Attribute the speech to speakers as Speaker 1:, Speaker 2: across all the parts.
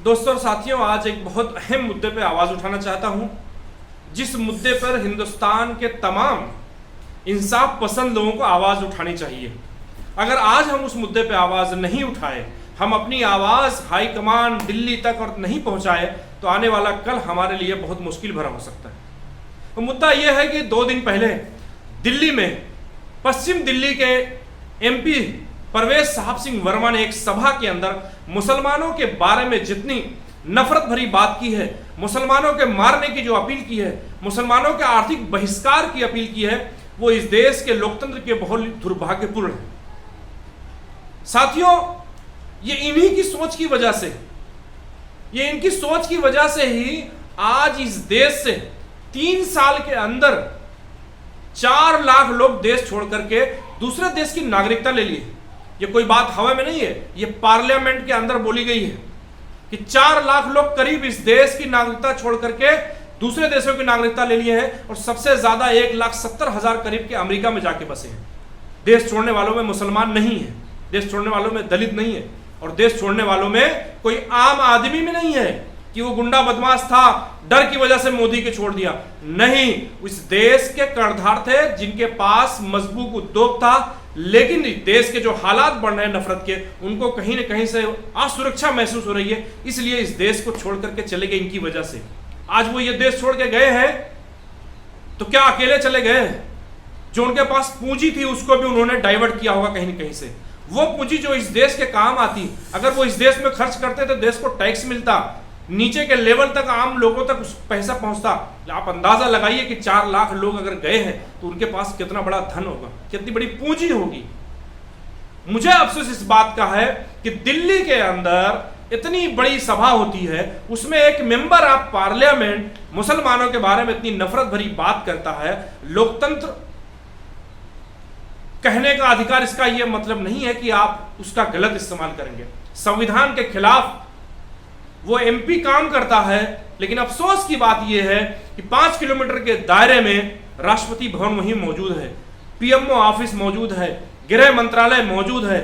Speaker 1: दोस्तों और साथियों, आज एक बहुत अहम मुद्दे पर आवाज उठाना चाहता हूं, जिस मुद्दे पर हिंदुस्तान के तमाम इंसाफ पसंद लोगों को आवाज उठानी चाहिए। अगर आज हम उस मुद्दे पर आवाज नहीं उठाए, हम अपनी आवाज हाईकमान दिल्ली तक और नहीं पहुंचाए, तो आने वाला कल हमारे लिए बहुत मुश्किल भरा हो सकता है। तो मुद्दा यह है कि 2 दिन पहले दिल्ली में पश्चिम दिल्ली के एमपी परवेज साहब सिंह वर्मा ने एक सभा के अंदर मुसलमानों के बारे में जितनी नफरत भरी बात की है, मुसलमानों के मारने की जो अपील की है, मुसलमानों के आर्थिक बहिष्कार की अपील की है, वो इस देश के लोकतंत्र के बहुत दुर्भाग्यपूर्ण है। साथियों, ये इन्हीं की सोच की वजह से, ये इनकी सोच की वजह से ही आज इस देश से 3 साल के अंदर 4 लाख लोग देश छोड़ करके दूसरे देश की नागरिकता ले लिए। ये कोई बात हवा में नहीं है, ये पार्लियामेंट के अंदर बोली गई है कि 4 लाख लोग करीब इस देश की नागरिकता छोड़ करके दूसरे देशों की नागरिकता ले लिए हैं, और सबसे ज्यादा 1,70,000 करीब के अमेरिका में जाके बसे हैं। देश छोड़ने वालों में मुसलमान नहीं है, देश छोड़ने वालों में दलित नहीं है, और देश छोड़ने वालों में कोई आम आदमी में नहीं है कि वो गुंडा बदमाश था, डर की वजह से मोदी के छोड़ दिया। नहीं, इस देश के कर्णधार थे जिनके पास मजबूत उद्योग था, लेकिन इस देश के जो हालात बढ़ रहे हैं नफरत के, उनको कहीं न कहीं से असुरक्षा महसूस हो रही है, इसलिए इस देश को छोड़ करके चले गए। इनकी वजह से आज वो ये देश छोड़ के गए हैं, तो क्या अकेले चले गए? जो उनके पास पूंजी थी उसको भी उन्होंने डाइवर्ट किया होगा कहीं न कहीं से। वो पूंजी जो इस देश के काम आती, अगर वो इस देश में खर्च करते तो देश को टैक्स मिलता, नीचे के लेवल तक आम लोगों तक उस पैसा पहुंचता। आप अंदाजा लगाइए कि 4 लाख लोग अगर गए हैं तो उनके पास कितना बड़ा धन होगा, कितनी बड़ी पूंजी होगी। मुझे अफसोस इस बात का है कि दिल्ली के अंदर इतनी बड़ी सभा होती है, उसमें एक मेंबर ऑफ पार्लियामेंट मुसलमानों के बारे में इतनी नफरत भरी बात करता है। लोकतंत्र कहने का अधिकार, इसका यह मतलब नहीं है कि आप उसका गलत इस्तेमाल करेंगे। संविधान के खिलाफ वो एमपी काम करता है, लेकिन अफसोस की बात यह है कि 5 किलोमीटर के दायरे में राष्ट्रपति भवन वहीं मौजूद है, पीएमओ ऑफिस मौजूद है, गृह मंत्रालय मौजूद है,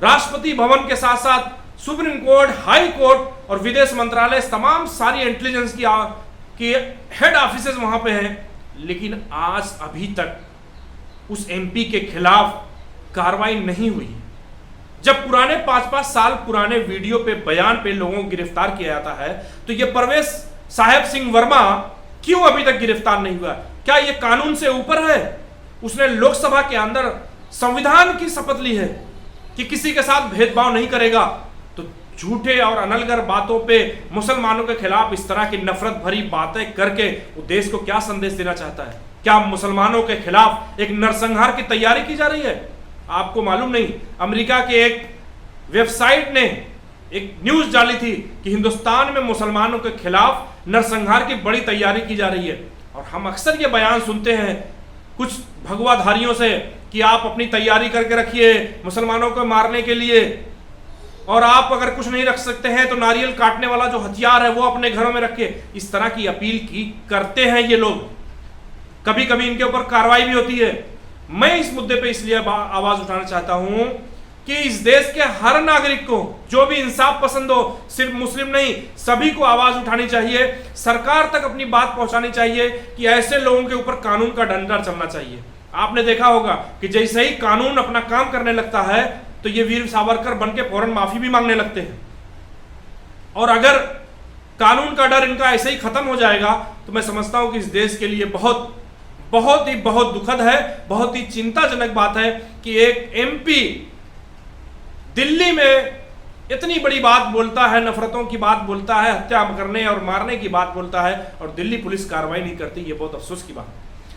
Speaker 1: राष्ट्रपति भवन के साथ साथ सुप्रीम कोर्ट, हाई कोर्ट और विदेश मंत्रालय, तमाम सारी इंटेलिजेंस की हेड ऑफिसेज वहां पे हैं। लेकिन आज अभी तक उस एमपी के खिलाफ कार्रवाई नहीं हुई। जब पुराने 5-5 साल पुराने वीडियो पे, बयान पे लोगों को गिरफ्तार किया जाता है, तो ये परवेज साहब सिंह वर्मा क्यों अभी तक गिरफ्तार नहीं हुआ? क्या ये कानून से ऊपर है? उसने लोकसभा के अंदर संविधान की शपथ ली है कि किसी के साथ भेदभाव नहीं करेगा, तो झूठे और अनलगर बातों पे मुसलमानों के खिलाफ इस तरह की नफरत भरी बातें करके वो देश को क्या संदेश देना चाहता है? क्या मुसलमानों के खिलाफ एक नरसंहार की तैयारी की जा रही है? आपको मालूम नहीं, अमेरिका के एक वेबसाइट ने एक न्यूज डाली थी कि हिंदुस्तान में मुसलमानों के खिलाफ नरसंहार की बड़ी तैयारी की जा रही है। और हम अक्सर ये बयान सुनते हैं कुछ भगवाधारियों से कि आप अपनी तैयारी करके रखिए मुसलमानों को मारने के लिए, और आप अगर कुछ नहीं रख सकते हैं तो नारियल काटने वाला जो हथियार है वो अपने घरों में रखिए। इस तरह की अपील की करते हैं ये लोग। कभी कभी इनके ऊपर कार्रवाई भी होती है। मैं इस मुद्दे पे इसलिए आवाज उठाना चाहता हूं कि इस देश के हर नागरिक को, जो भी इंसाफ पसंद हो, सिर्फ मुस्लिम नहीं, सभी को आवाज उठानी चाहिए, सरकार तक अपनी बात पहुंचानी चाहिए कि ऐसे लोगों के ऊपर कानून का डंडा चलना चाहिए। आपने देखा होगा कि जैसे ही कानून अपना काम करने लगता है तो ये वीर सावरकर बनके फौरन माफी भी मांगने लगते हैं। और अगर कानून का डर इनका ऐसे ही खत्म हो जाएगा तो मैं समझता हूं कि इस देश के लिए बहुत दुखद है, बहुत ही चिंताजनक बात है कि एक एमपी दिल्ली में इतनी बड़ी बात बोलता है, नफरतों की बात बोलता है, हत्या करने और मारने की बात बोलता है, और दिल्ली पुलिस कार्रवाई नहीं करती। ये बहुत अफसोस की बात है।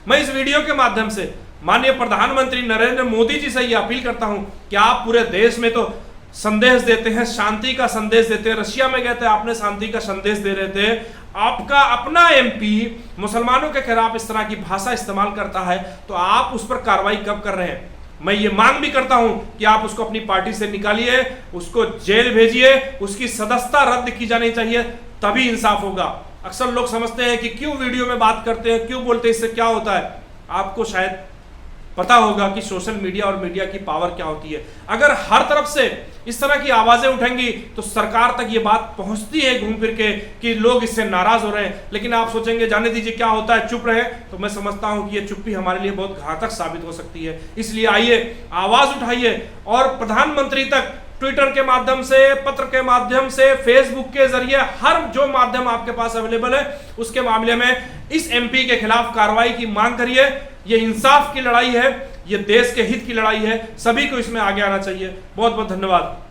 Speaker 1: मैं इस वीडियो के माध्यम से माननीय प्रधानमंत्री नरेंद्र मोदी जी से ये अपील करता हूं कि आप पूरे देश में तो संदेश देते हैं, शांति का संदेश देते हैं। रशिया में गए थे, आपने शांति का संदेश दे रहे थे। आपका अपना एमपी मुसलमानों के खिलाफ इस तरह की भाषा इस्तेमाल करता है, तो आप उस पर कार्रवाई कब कर रहे हैं? मैं ये मांग भी करता हूं कि आप उसको अपनी पार्टी से निकालिए, उसको जेल भेजिए, उसकी सदस्यता रद्द की जानी चाहिए, तभी इंसाफ होगा। अक्सर लोग समझते हैं कि क्यों वीडियो में बात करते हैं, क्यों बोलते हैं, इससे क्या होता है। आपको शायद पता होगा कि सोशल मीडिया और मीडिया की पावर क्या होती है। अगर हर तरफ से इस तरह की आवाजें उठेंगी तो सरकार तक ये बात पहुंचती है घूम फिर के कि लोग इससे नाराज हो रहे हैं। लेकिन आप सोचेंगे जाने दीजिए क्या होता है, चुप रहे, तो मैं समझता हूं कि ये चुप्पी हमारे लिए बहुत घातक साबित हो सकती है। इसलिए आइए, आवाज उठाइए और प्रधानमंत्री तक ट्विटर के माध्यम से, पत्र के माध्यम से, फेसबुक के जरिए, हर जो माध्यम आपके पास अवेलेबल है उसके मामले में इस एमपी के खिलाफ कार्रवाई की मांग करिए। ये इंसाफ की लड़ाई है, ये देश के हित की लड़ाई है, सभी को इसमें आगे आना चाहिए। बहुत बहुत धन्यवाद।